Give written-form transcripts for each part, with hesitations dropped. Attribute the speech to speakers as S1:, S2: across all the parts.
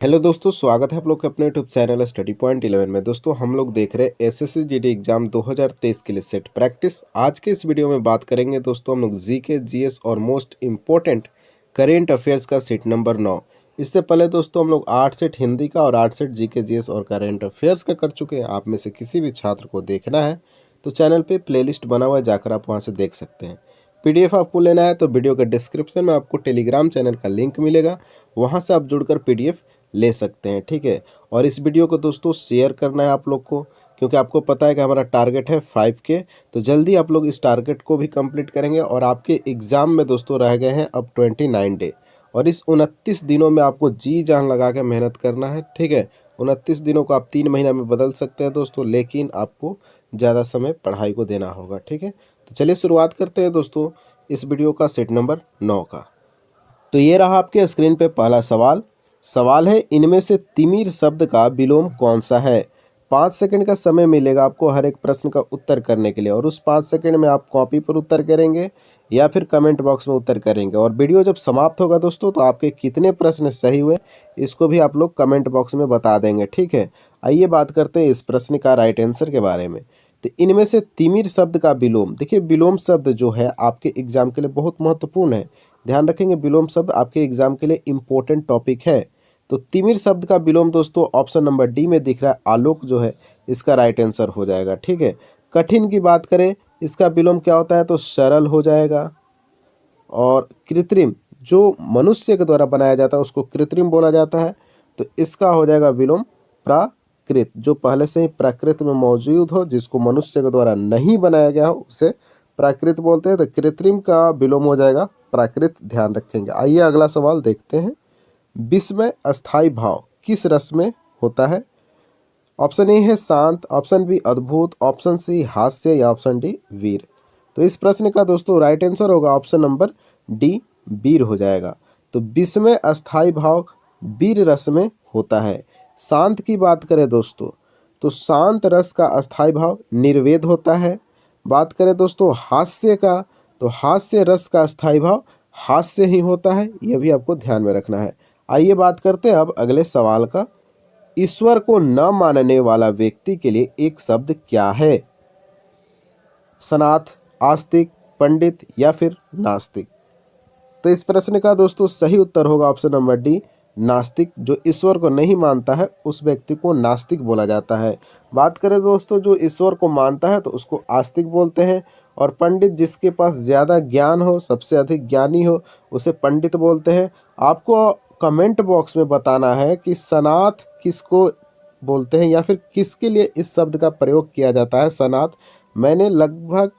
S1: Hello दोस्तों, स्वागत है आप लोग के अपने यूट्यूब चैनल स्टडी पॉइंट 11 में। दोस्तों हम लोग देख रहे हैं एसएससी जीडी एग्जाम 2023 के लिए सेट प्रैक्टिस। आज के इस वीडियो में बात करेंगे दोस्तों हम लोग जीके जीएस और मोस्ट इम्पोर्टेंट करेंट अफेयर्स का सेट नंबर 9। इससे पहले दोस्तों हम लोग 8 सेट हिंदी का और 8 सेट जीके जीएस और करेंट अफेयर्स का कर चुके हैं। आप में से किसी भी छात्र को देखना है तो चैनल पर प्ले बना हुआ है, जाकर आप वहाँ से देख सकते हैं। पीडीएफ आपको लेना है तो वीडियो के डिस्क्रिप्शन में आपको टेलीग्राम चैनल का लिंक मिलेगा, वहाँ से आप जुड़कर पीडीएफ ले सकते हैं, ठीक है। और इस वीडियो को दोस्तों शेयर करना है आप लोग को, क्योंकि आपको पता है कि हमारा टारगेट है 5K। तो जल्दी आप लोग इस टारगेट को भी कंप्लीट करेंगे। और आपके एग्ज़ाम में दोस्तों रह गए हैं अब 29 डे, और इस 29 दिनों में आपको जी जान लगा के मेहनत करना है, ठीक है। 29 दिनों को आप 3 महीना में बदल सकते हैं दोस्तों, लेकिन आपको ज़्यादा समय पढ़ाई को देना होगा, ठीक है। तो चलिए शुरुआत करते हैं दोस्तों इस वीडियो का सेट नंबर 9 का। तो ये रहा आपके स्क्रीन पे पहला सवाल है, इनमें से तिमिर शब्द का विलोम कौन सा है। 5 सेकंड का समय मिलेगा आपको हर एक प्रश्न का उत्तर करने के लिए, और उस 5 सेकंड में आप कॉपी पर उत्तर करेंगे या फिर कमेंट बॉक्स में उत्तर करेंगे। और वीडियो जब समाप्त होगा दोस्तों तो आपके कितने प्रश्न सही हुए इसको भी आप लोग कमेंट बॉक्स में बता देंगे, ठीक है। आइए बात करते हैं इस प्रश्न का राइट आंसर के बारे में। तो इनमें से तिमिर शब्द का विलोम, देखिए विलोम शब्द जो है आपके एग्जाम के लिए बहुत महत्वपूर्ण है, ध्यान रखेंगे। विलोम शब्द आपके एग्जाम के लिए इंपॉर्टेंट टॉपिक है। तो तिमिर शब्द का विलोम दोस्तों ऑप्शन नंबर डी में दिख रहा है, आलोक जो है इसका राइट आंसर हो जाएगा, ठीक है। कठिन की बात करें, इसका विलोम क्या होता है तो सरल हो जाएगा। और कृत्रिम, जो मनुष्य के द्वारा बनाया जाता है उसको कृत्रिम बोला जाता है, तो इसका हो जाएगा विलोम प्राकृत। जो पहले से ही प्रकृति में मौजूद हो, जिसको मनुष्य के द्वारा नहीं बनाया गया हो, उसे प्राकृत बोलते हैं। तो कृत्रिम का विलोम हो जाएगा प्राकृत, ध्यान रखेंगे। आइए अगला सवाल देखते हैं। विश्व में अस्थाई भाव किस रस में होता है। ऑप्शन ए है शांत, ऑप्शन बी अद्भुत, ऑप्शन सी हास्य, या ऑप्शन डी वीर। तो इस प्रश्न का दोस्तों राइट आंसर होगा ऑप्शन नंबर डी, वीर हो जाएगा। तो विश्व में अस्थाई भाव वीर रस में होता है। शांत की बात करें दोस्तों तो शांत रस का अस्थाई भाव निर्वेद होता है। बात करें दोस्तों हास्य का, तो हास्य रस का अस्थाई भाव हास्य ही होता है, यह भी आपको ध्यान में रखना है। आइए बात करते हैं अब अगले सवाल का। ईश्वर को न मानने वाला व्यक्ति के लिए एक शब्द क्या है। सनाथ, आस्तिक, पंडित, या फिर नास्तिक। तो इस प्रश्न का दोस्तों सही उत्तर होगा ऑप्शन नंबर डी, नास्तिक। जो ईश्वर को नहीं मानता है उस व्यक्ति को नास्तिक बोला जाता है। बात करें दोस्तों जो ईश्वर को मानता है तो उसको आस्तिक बोलते हैं। और पंडित, जिसके पास ज़्यादा ज्ञान हो, सबसे अधिक ज्ञानी हो, उसे पंडित बोलते हैं। आपको कमेंट बॉक्स में बताना है कि सनाथ किसको बोलते हैं, या फिर किसके लिए इस शब्द का प्रयोग किया जाता है सनाथ। मैंने लगभग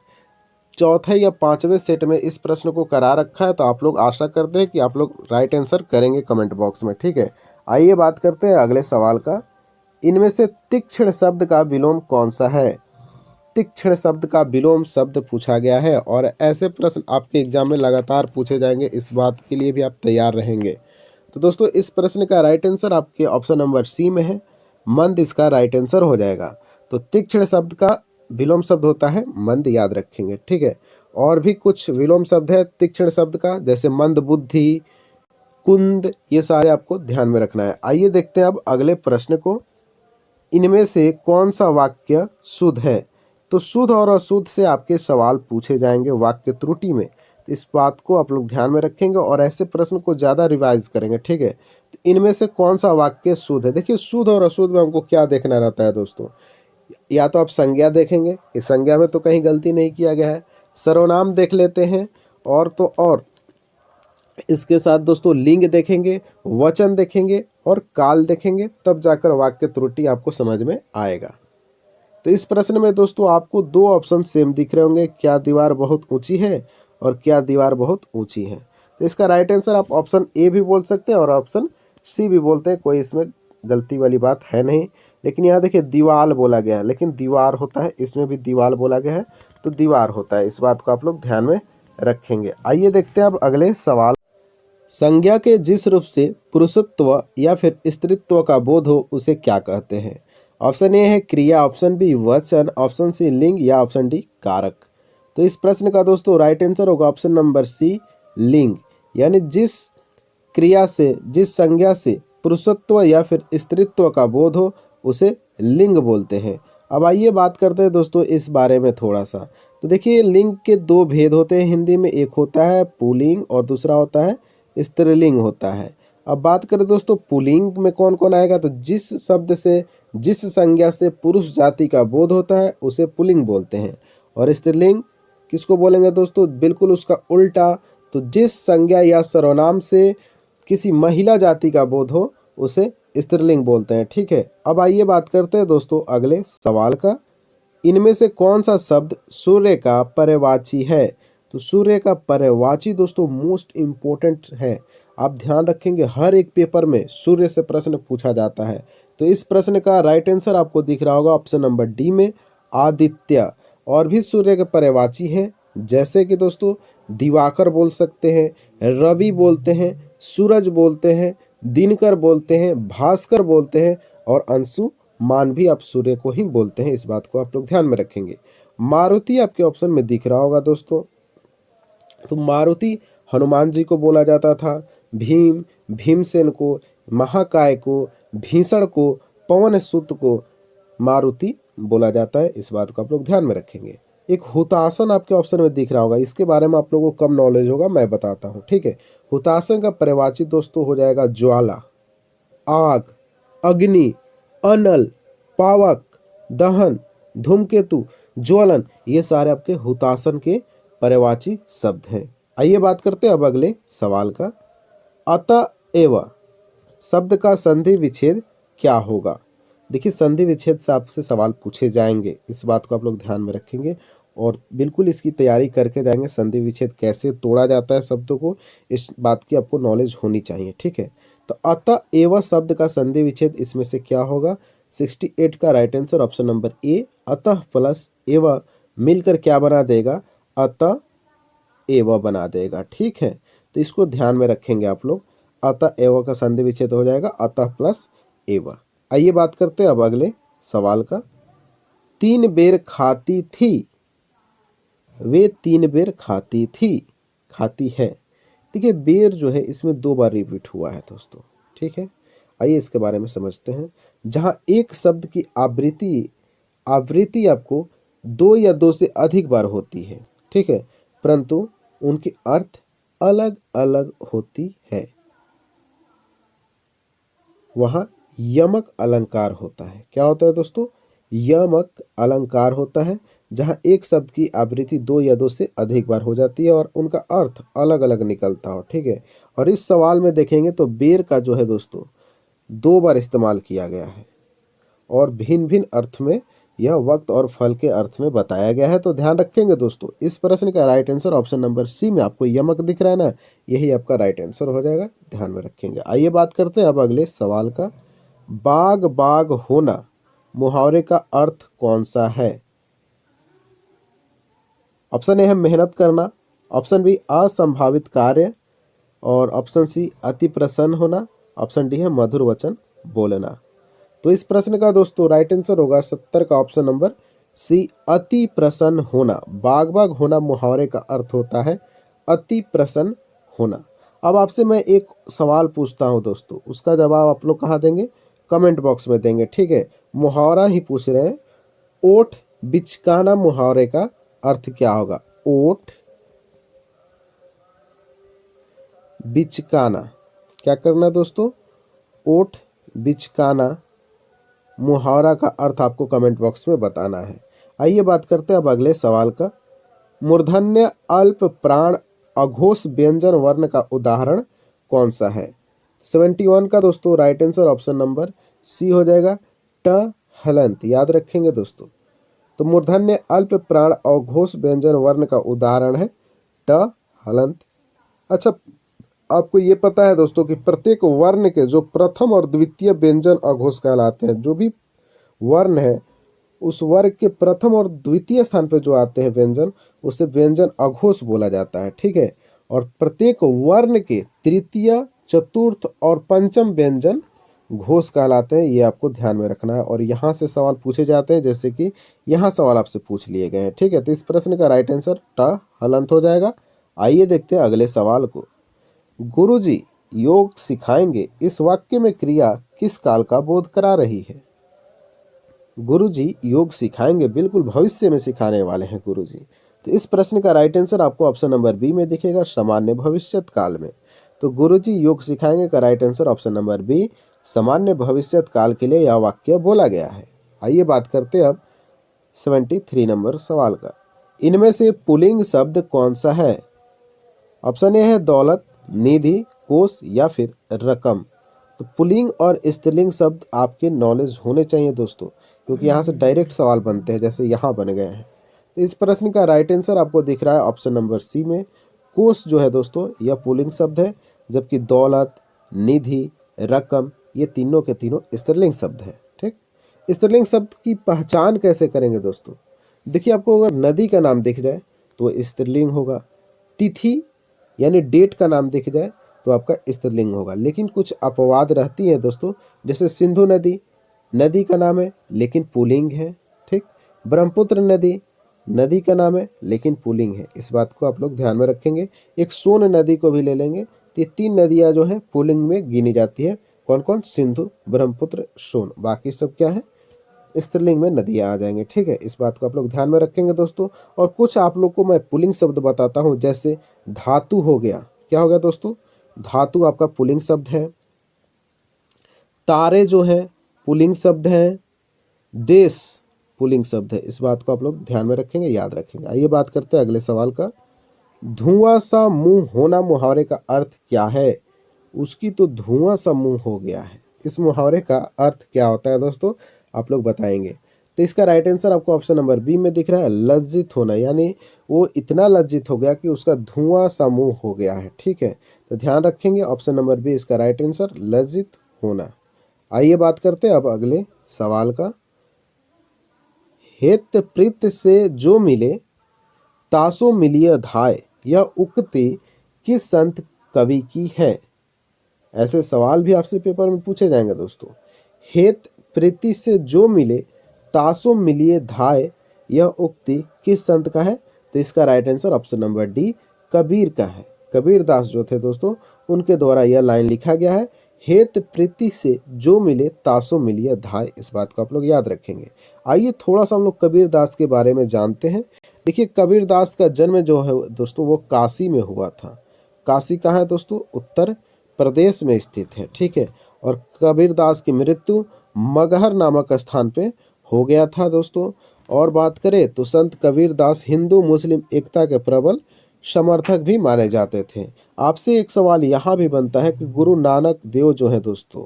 S1: चौथे या 5वें सेट में इस प्रश्न को करा रखा है, तो आप लोग आशा करते हैं कि आप लोग राइट आंसर करेंगे कमेंट बॉक्स में, ठीक है। आइए बात करते हैं अगले सवाल का। इनमें से तीक्ष्ण शब्द का विलोम कौन सा है। तीक्ष्ण शब्द का विलोम शब्द पूछा गया है, और ऐसे प्रश्न आपके एग्जाम में लगातार पूछे जाएंगे, इस बात के लिए भी आप तैयार रहेंगे। तो दोस्तों इस प्रश्न का राइट आंसर आपके ऑप्शन नंबर सी में है, मंद इसका राइट आंसर हो जाएगा। तो तीक्ष्ण शब्द का विलोम शब्द होता है मंद, याद रखेंगे, ठीक है। और भी कुछ विलोम शब्द है तीक्ष्ण शब्द का, जैसे मंद बुद्धि, कुंद, ये सारे आपको ध्यान में रखना है। आइए देखते हैं अब अगले प्रश्न को। इनमें से कौन सा वाक्य शुद्ध है। तो शुद्ध और अशुद्ध से आपके सवाल पूछे जाएंगे वाक्य त्रुटि में, तो इस बात को आप लोग ध्यान में रखेंगे और ऐसे प्रश्न को ज़्यादा रिवाइज करेंगे, ठीक है। तो इनमें से कौन सा वाक्य शुद्ध है। देखिए शुद्ध और अशुद्ध में हमको क्या देखना रहता है दोस्तों, या तो आप संज्ञा देखेंगे, इस संज्ञा में तो कहीं गलती नहीं किया गया है। सर्वनाम देख लेते हैं, और तो और इसके साथ दोस्तों लिंग देखेंगे, वचन देखेंगे और काल देखेंगे, तब जाकर वाक्य त्रुटि आपको समझ में आएगा। तो इस प्रश्न में दोस्तों आपको 2 ऑप्शन सेम दिख रहे होंगे, क्या दीवार बहुत ऊंची है और क्या दीवार बहुत ऊंची है। तो इसका राइट आंसर आप ऑप्शन ए भी बोल सकते हैं और ऑप्शन सी भी बोलते हैं, कोई इसमें गलती वाली बात है नहीं। लेकिन यहाँ देखिए दीवाल बोला गया है, लेकिन दीवार होता है, इसमें भी दीवाल बोला गया है तो दीवार होता है, इस बात को आप लोग ध्यान में रखेंगे। आइए देखते हैं अब अगले सवाल। संज्ञा के जिस रूप से पुरुषत्व या फिर स्त्रीत्व का बोध हो उसे क्या कहते हैं। ऑप्शन ए है क्रिया, ऑप्शन बी वचन, ऑप्शन सी लिंग, या ऑप्शन डी कारक। तो इस प्रश्न का दोस्तों राइट आंसर होगा ऑप्शन नंबर सी, लिंग। यानी जिस क्रिया से, जिस संज्ञा से पुरुषत्व या फिर स्त्रीत्व का बोध हो उसे लिंग बोलते हैं। अब आइए बात करते हैं दोस्तों इस बारे में थोड़ा सा। तो देखिए लिंग के दो भेद होते हैं हिंदी में, एक होता है पुल्लिंग और दूसरा होता है स्त्रीलिंग होता है। अब बात करें दोस्तों पुल्लिंग में कौन कौन आएगा, तो जिस शब्द से जिस संज्ञा से पुरुष जाति का बोध होता है उसे पुल्लिंग बोलते हैं। और स्त्रीलिंग किसको बोलेंगे दोस्तों, बिल्कुल उसका उल्टा, तो जिस संज्ञा या सर्वनाम से किसी महिला जाति का बोध हो उसे स्त्रीलिंग बोलते हैं। ठीक है, अब आइए बात करते हैं दोस्तों अगले सवाल का। इनमें से कौन सा शब्द सूर्य का पर्यायवाची है, तो सूर्य का पर्यायवाची दोस्तों मोस्ट इम्पोर्टेंट है। आप ध्यान रखेंगे हर एक पेपर में सूर्य से प्रश्न पूछा जाता है। तो इस प्रश्न का राइट आंसर आपको दिख रहा होगा ऑप्शन नंबर डी में आदित्य। और भी सूर्य के पर्यायवाची हैं, जैसे कि दोस्तों दिवाकर बोल सकते हैं, रवि बोलते हैं, सूरज बोलते हैं, दिनकर बोलते हैं, भास्कर बोलते हैं और अंशुमान भी आप सूर्य को ही बोलते हैं। इस बात को आप लोग ध्यान में रखेंगे। मारुति आपके ऑप्शन में दिख रहा होगा दोस्तों, तो मारुति हनुमान जी को बोला जाता था, भीम भीमसेन को, महाकाय को, भीषण को, पवन सुत को मारुति बोला जाता है। इस बात को आप लोग ध्यान में रखेंगे। एक हुतासन आपके ऑप्शन में दिख रहा होगा, इसके बारे में आप लोगों को कम नॉलेज होगा, मैं बताता हूँ। ठीक है, हुतासन का पर्यायवाची दोस्तों हो जाएगा ज्वाला, आग, अग्नि, अनल, पावक, दहन, धूमकेतु, ज्वलन, ये सारे आपके हुतासन के पर्यायवाची शब्द हैं। आइए बात करते हैं अब अगले सवाल का। अतएव शब्द का संधि विच्छेद क्या होगा। देखिए संधि विच्छेद से आपसे सवाल पूछे जाएंगे, इस बात को आप लोग ध्यान में रखेंगे और बिल्कुल इसकी तैयारी करके जाएंगे। संधि विच्छेद कैसे तोड़ा जाता है शब्दों को, इस बात की आपको नॉलेज होनी चाहिए। ठीक है, तो अतएव शब्द का संधि विच्छेद इसमें से क्या होगा, 68 का right answer option number A, अतः प्लस एव मिलकर क्या बना देगा, अतः एव बना देगा। ठीक है, तो इसको ध्यान में रखेंगे आप लोग। अतः एव का संधि विच्छेद हो जाएगा अतः प्लस एव। आइए बात करते हैं अब अगले सवाल का। 3 बेर खाती थी, वे 3 बेर खाती थी, खाती है। देखिए बेर जो है इसमें 2 बार रिपीट हुआ है दोस्तों। ठीक है, आइए इसके बारे में समझते हैं। जहां एक शब्द की आवृत्ति आपको 2 या 2 से अधिक बार होती है, ठीक है, परंतु उनके अर्थ अलग अलग होती है, वहां यमक अलंकार होता है। क्या होता है दोस्तों, यमक अलंकार होता है। जहां एक शब्द की आवृत्ति 2 या 2 से अधिक बार हो जाती है और उनका अर्थ अलग अलग निकलता हो। ठीक है, और इस सवाल में देखेंगे तो बेर का जो है दोस्तों 2 बार इस्तेमाल किया गया है और भिन्न भिन्न अर्थ में यह वक्त और फल के अर्थ में बताया गया है। तो ध्यान रखेंगे दोस्तों, इस प्रश्न का right answer option number C में आपको यमक दिख रहा है ना, यही आपका राइट आंसर हो जाएगा, ध्यान में रखेंगे। आइए बात करते हैं अब अगले सवाल का। बाग बाग होना मुहावरे का अर्थ कौन सा है। ऑप्शन ए है मेहनत करना, ऑप्शन बी असंभावित कार्य और ऑप्शन सी अति प्रसन्न होना, ऑप्शन डी है मधुर वचन बोलना। तो इस प्रश्न का दोस्तों राइट आंसर होगा 70 का ऑप्शन नंबर सी, अति प्रसन्न होना। बाग बाग होना मुहावरे का अर्थ होता है अति प्रसन्न होना। अब आपसे मैं एक सवाल पूछता हूं दोस्तों, उसका जवाब आप लोग कहाँ देंगे, कमेंट बॉक्स में देंगे। ठीक है, मुहावरा ही पूछ रहे हैं। ओठ बिचकाना मुहावरे का अर्थ क्या होगा, ओठ बिचकाना, क्या करना दोस्तों, ओठ बिचकाना मुहावरा का अर्थ आपको कमेंट बॉक्स में बताना है। आइए बात करते हैं अब अगले सवाल का। मूर्धन्य अल्प प्राण अघोष व्यंजन वर्ण का उदाहरण कौन सा है। 71 का दोस्तों right answer option number C हो जाएगा, ट हलंत। याद रखेंगे दोस्तों, तो मूर्धन्य अल्प प्राण अघोष व्यंजन वर्ण का उदाहरण है ट हलंत। अच्छा, आपको ये पता है दोस्तों कि प्रत्येक वर्ण के जो प्रथम और द्वितीय व्यंजन अघोष कहलाते हैं। जो भी वर्ण है उस वर्ग के प्रथम और द्वितीय स्थान पे जो आते हैं व्यंजन, उसे व्यंजन अघोष बोला जाता है। ठीक है, और प्रत्येक वर्ण के तृतीय, चतुर्थ और पंचम व्यंजन घोष कहलाते हैं। ये आपको ध्यान में रखना है और यहाँ से सवाल पूछे जाते हैं, जैसे कि यहाँ सवाल आपसे पूछ लिए गए हैं। ठीक है, तो इस प्रश्न का राइट आंसर ट हलंत हो जाएगा। आइए देखते हैं अगले सवाल को। गुरुजी योग सिखाएंगे इस वाक्य में क्रिया किस काल का बोध करा रही है? गुरुजी योग सिखाएंगे, बिल्कुल भविष्य में सिखाने वाले हैं गुरुजी। तो इस प्रश्न का राइट आंसर आपको ऑप्शन नंबर बी में दिखेगा, सामान्य भविष्यत काल में। तो गुरुजी योग सिखाएंगे का right answer option number B, सामान्य भविष्यत काल के लिए यह वाक्य बोला गया है। आइए बात करते हैं अब 73 नंबर सवाल का। इनमें से पुल्लिंग शब्द कौन सा है? ऑप्शन ए है दौलत, निधि, कोष या फिर रकम। तो पुल्लिंग और स्त्रीलिंग शब्द आपके नॉलेज होने चाहिए दोस्तों, क्योंकि यहाँ से डायरेक्ट सवाल बनते हैं जैसे यहाँ बन गए हैं। तो इस प्रश्न का राइट आंसर आपको दिख रहा है ऑप्शन नंबर सी में, कोष जो है दोस्तों यह पुल्लिंग शब्द है, जबकि दौलत, निधि, रकम ये तीनों के तीनों स्त्रीलिंग शब्द है। ठीक, स्त्रीलिंग शब्द की पहचान कैसे करेंगे दोस्तों? देखिए, आपको अगर नदी का नाम दिख जाए तो वो स्त्रीलिंग होगा, तिथि यानी डेट का नाम दिख जाए तो आपका स्त्रीलिंग होगा। लेकिन कुछ अपवाद रहती है दोस्तों, जैसे सिंधु नदी नदी का नाम है लेकिन पुल्लिंग है। ठीक, ब्रह्मपुत्र नदी नदी का नाम है लेकिन पुल्लिंग है, इस बात को आप लोग ध्यान में रखेंगे। एक सोन नदी को भी ले लेंगे तो ये तीन नदियां जो है पुल्लिंग में गिनी जाती है। कौन कौन? सिंधु, ब्रह्मपुत्र, सोन। बाकी सब क्या है? स्त्रीलिंग में नदियां आ जाएंगे। ठीक है, इस बात को आप लोग ध्यान में रखेंगे दोस्तों। और कुछ आप लोग को मैं पुल्लिंग शब्द बताता हूं, जैसे धातु हो गया। क्या हो गया दोस्तों? धातु आपका पुल्लिंग शब्द है। तारे जो है पुल्लिंग शब्द है। देश पुल्लिंग शब्द है। इस बात को आप लोग ध्यान में रखेंगे, याद रखेंगे। आइए बात करते हैं अगले सवाल का। धुआं सा मुंह होना मुहावरे का अर्थ क्या है? उसकी तो धुआं सा मुंह हो गया है। इस मुहावरे का अर्थ क्या होता है दोस्तों? आप लोग बताएंगे। तो इसका राइट आंसर आपको ऑप्शन नंबर बी में दिख रहा है, लज्जित होना। यानी वो इतना लज्जित हो गया कि उसका धुआं सा मुंह हो गया है। ठीक है, तो ध्यान रखेंगे, ऑप्शन नंबर बी इसका राइट आंसर, लज्जित होना। आइए बात करते हैं अब अगले सवाल का। हेत प्रीत से जो मिले तासो मिलिय धाय, यह उक्ति किस संत कवि की है? ऐसे सवाल भी आपसे पेपर में पूछे जाएंगे दोस्तों। हेत प्रीति से जो मिले तासो मिलिए धाय, यह उक्ति किस संत का है? तो इसका right answer option number D, Kabir का है। कबीर दास जो थे दोस्तों, उनके द्वारा यह लाइन लिखा गया है, हेत प्रीति से जो मिले तासो मिलिए धाय। इस बात को आप लोग याद रखेंगे। आइए थोड़ा सा हम लोग कबीर दास के बारे में जानते हैं। देखिए, कबीर दास का जन्म जो है दोस्तों वो काशी में हुआ था। काशी कहाँ है दोस्तों? उत्तर प्रदेश में स्थित है। ठीक है, और कबीर दास की मृत्यु मगहर नामक स्थान पे हो गया था दोस्तों। और बात करें तो संत कबीर दास हिंदू मुस्लिम एकता के प्रबल समर्थक भी माने जाते थे। आपसे एक सवाल यहाँ भी बनता है कि गुरु नानक देव जो है दोस्तों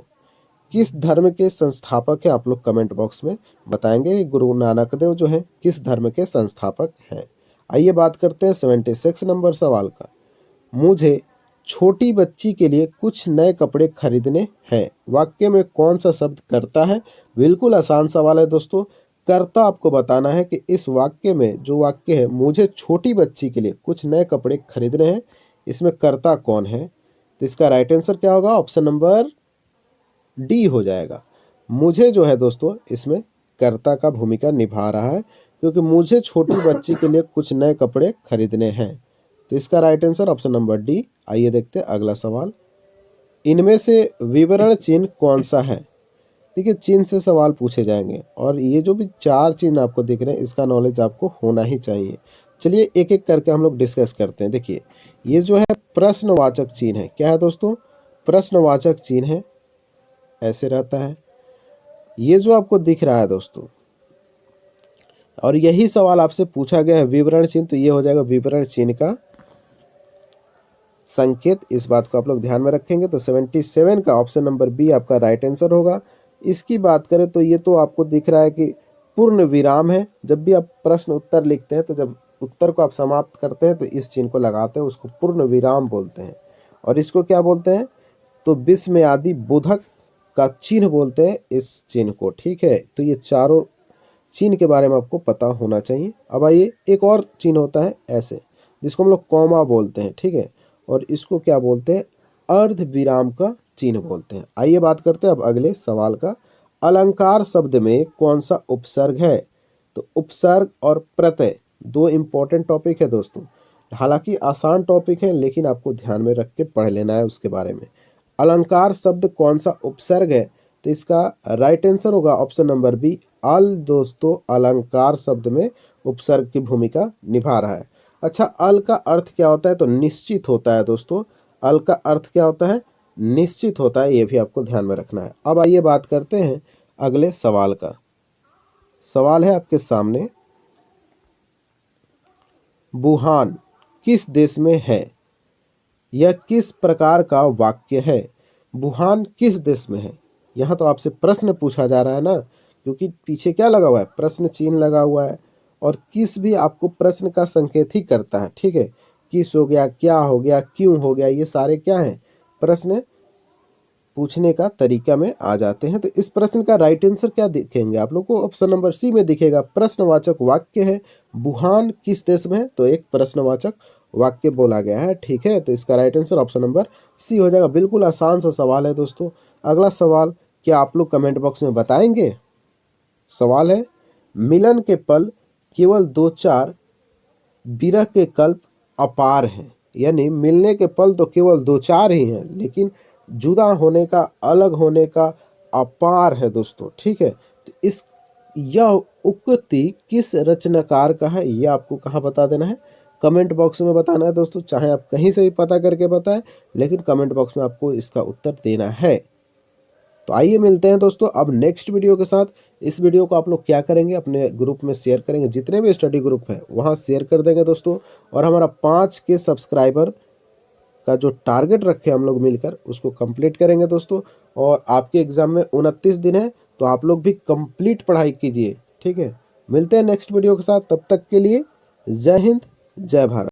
S1: किस धर्म के संस्थापक है? आप लोग कमेंट बॉक्स में बताएंगे कि गुरु नानक देव जो है किस धर्म के संस्थापक हैं। आइए बात करते हैं 76 नंबर सवाल का। मुझे छोटी बच्ची के लिए कुछ नए कपड़े खरीदने हैं, वाक्य में कौन सा शब्द कर्ता है? बिल्कुल आसान सवाल है दोस्तों। कर्ता आपको बताना है कि इस वाक्य में जो वाक्य है, मुझे छोटी बच्ची के लिए कुछ नए कपड़े खरीदने हैं, इसमें कर्ता कौन है? तो इसका राइट आंसर क्या होगा? ऑप्शन नंबर डी हो जाएगा। मुझे जो है दोस्तों इसमें कर्ता का भूमिका निभा रहा है, क्योंकि मुझे छोटी बच्ची के लिए कुछ नए कपड़े खरीदने हैं। तो इसका right answer option number D. आइए देखते हैं अगला सवाल। इनमें से विवरण चिन्ह कौन सा है? देखिए, चिन्ह से सवाल पूछे जाएंगे और ये जो भी चार चिन्ह आपको दिख रहे हैं इसका नॉलेज आपको होना ही चाहिए। चलिए एक एक करके हम लोग डिस्कस करते हैं। देखिए, ये जो है प्रश्नवाचक चिन्ह है। क्या है दोस्तों? प्रश्नवाचक चिन्ह है, ऐसे रहता है। ये जो आपको दिख रहा है दोस्तों, और यही सवाल आपसे पूछा गया है विवरण चिन्ह, तो ये हो जाएगा विवरण चिन्ह का संकेत। इस बात को आप लोग ध्यान में रखेंगे। तो 77 का ऑप्शन नंबर बी आपका राइट आंसर होगा। इसकी बात करें तो ये तो आपको दिख रहा है कि पूर्ण विराम है। जब भी आप प्रश्न उत्तर लिखते हैं तो जब उत्तर को आप समाप्त करते हैं तो इस चिन्ह को लगाते हैं, उसको पूर्ण विराम बोलते हैं। और इसको क्या बोलते हैं? तो विस्मयादि बोधक का चिन्ह बोलते हैं इस चिन्ह को। ठीक है, तो ये चारों चिन्ह के बारे में आपको पता होना चाहिए। अब आइए, एक और चिन्ह होता है ऐसे, जिसको हम लोग कॉमा बोलते हैं। ठीक है, और इसको क्या बोलते हैं? अर्ध विराम का चिन्ह बोलते हैं। आइए बात करते हैं अब अगले सवाल का। अलंकार शब्द में कौन सा उपसर्ग है? तो उपसर्ग और प्रत्यय दो इंपॉर्टेंट टॉपिक है दोस्तों। हालांकि आसान टॉपिक है, लेकिन आपको ध्यान में रख के पढ़ लेना है उसके बारे में। अलंकार शब्द कौन सा उपसर्ग है? तो इसका राइट आंसर होगा ऑप्शन नंबर बी, अल दोस्तों अलंकार शब्द में उपसर्ग की भूमिका निभा रहा है। अच्छा, अल का अर्थ क्या होता है? तो निश्चित होता है दोस्तों। अल का अर्थ क्या होता है? निश्चित होता है, ये भी आपको ध्यान में रखना है। अब आइए बात करते हैं अगले सवाल का। सवाल है आपके सामने, वुहान किस देश में है? यह किस प्रकार का वाक्य है? वुहान किस देश में है? यहाँ तो आपसे प्रश्न पूछा जा रहा है ना, क्योंकि पीछे क्या लगा हुआ है? प्रश्न चिन्ह लगा हुआ है। और किस भी आपको प्रश्न का संकेत ही करता है, ठीक है। किस हो गया, क्या हो गया, क्यों हो गया, ये सारे क्या हैं? प्रश्न पूछने का तरीका में आ जाते हैं। तो इस प्रश्न का राइट आंसर क्या दिखेंगे आप लोग को? ऑप्शन नंबर सी में दिखेगा, प्रश्नवाचक वाक्य है। वुहान किस देश में है? तो एक प्रश्नवाचक वाक्य बोला गया है, ठीक है। तो इसका right answer option number C हो जाएगा। बिल्कुल आसान सा सवाल है दोस्तों। अगला सवाल क्या आप लोग कमेंट बॉक्स में बताएंगे? सवाल है, मिलन के पल केवल दो चार, विरह के कल्प अपार हैं। यानी मिलने के पल तो केवल दो चार ही हैं, लेकिन जुदा होने का, अलग होने का अपार है दोस्तों, ठीक है। तो इस यह उक्ति किस रचनाकार का है, यह आपको कहाँ बता देना है? कमेंट बॉक्स में बताना है दोस्तों। चाहे आप कहीं से भी पता करके बताएं, लेकिन कमेंट बॉक्स में आपको इसका उत्तर देना है। तो आइए मिलते हैं दोस्तों अब नेक्स्ट वीडियो के साथ। इस वीडियो को आप लोग क्या करेंगे, अपने ग्रुप में शेयर करेंगे, जितने भी स्टडी ग्रुप है वहाँ शेयर कर देंगे दोस्तों। और हमारा 5 के सब्सक्राइबर का जो टारगेट रखे हम लोग मिलकर, उसको कंप्लीट करेंगे दोस्तों। और आपके एग्ज़ाम में 29 दिन है, तो आप लोग भी कंप्लीट पढ़ाई कीजिए, ठीक है। मिलते हैं नेक्स्ट वीडियो के साथ, तब तक के लिए जय हिंद, जय भारत।